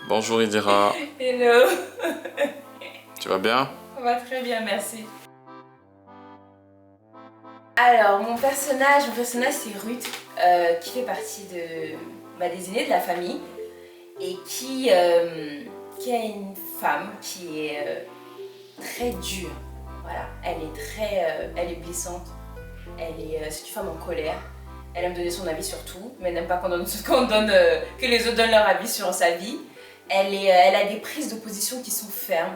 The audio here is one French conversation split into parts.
Bonjour Idira, Hello. tu vas bien? Ça va très bien, merci. Alors, mon personnage c'est Ruth, qui fait partie des aînés de la famille et qui a une femme qui est très dure. Voilà, elle est blessante, c'est une femme en colère. Elle aime donner son avis sur tout, mais elle n'aime pas que les autres donnent leur avis sur sa vie. Elle a des prises de position qui sont fermes.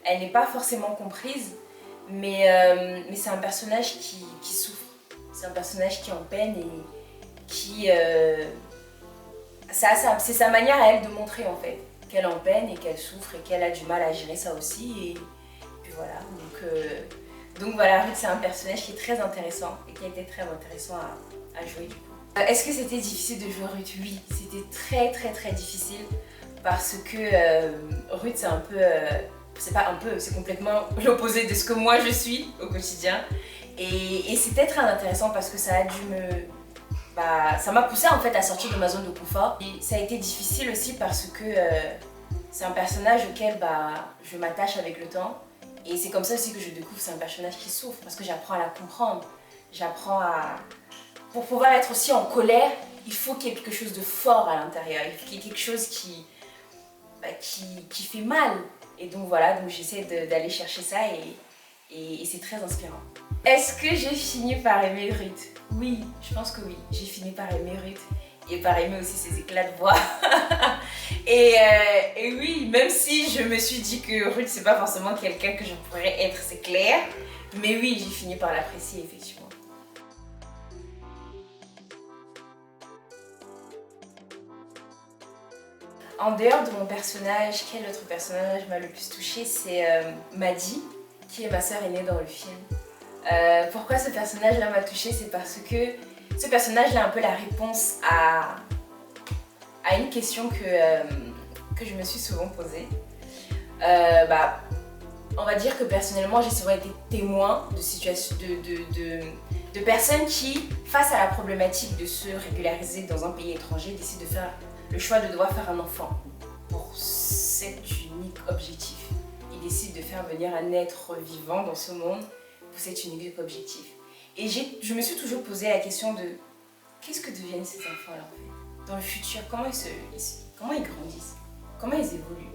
Elle n'est pas forcément comprise, mais c'est un personnage qui souffre. C'est un personnage qui est en peine et qui... c'est sa manière à elle de montrer en fait qu'elle est en peine et qu'elle souffre et qu'elle a du mal à gérer ça aussi. Et puis voilà, donc voilà, Ruth c'est un personnage qui est très intéressant et qui a été très intéressant à jouer du coup. Est-ce que c'était difficile de jouer Ruth? Oui, c'était très difficile parce que Ruth c'est un peu... c'est pas un peu, c'est complètement l'opposé de ce que moi je suis au quotidien. Et c'était très intéressant parce que ça a dû ça m'a poussé en fait à sortir de ma zone de confort. Et ça a été difficile aussi parce que c'est un personnage auquel je m'attache avec le temps. Et c'est comme ça aussi que je découvre que c'est un personnage qui souffre parce que j'apprends à la comprendre. Pour pouvoir être aussi en colère, il faut qu'il y ait quelque chose de fort à l'intérieur. Il faut qu'il y ait quelque chose qui fait mal. Et donc voilà, donc j'essaie d'aller chercher ça et c'est très inspirant. Est-ce que j'ai fini par aimer Ruth? Oui, je pense que oui. J'ai fini par aimer Ruth et par aimer aussi ses éclats de voix. et oui, même si je me suis dit que Ruth c'est pas forcément quelqu'un que je pourrais être, c'est clair. Mais oui, j'ai fini par l'apprécier effectivement. En dehors de mon personnage, quel autre personnage m'a le plus touchée? C'est Maddie, qui est ma sœur aînée dans le film. Pourquoi ce personnage-là m'a touchée? C'est parce que ce personnage-là est un peu la réponse à une question que je me suis souvent posée. On va dire que personnellement, j'ai souvent été témoin de situations, de personnes qui, face à la problématique de se régulariser dans un pays étranger, décident de faire le choix de devoir faire un enfant pour cet unique objectif. Ils décident de faire venir un être vivant dans ce monde pour cet unique objectif. Et je me suis toujours posé la question de qu'est-ce que deviennent ces enfants-là en fait? Dans le futur, comment ils grandissent? Comment ils évoluent?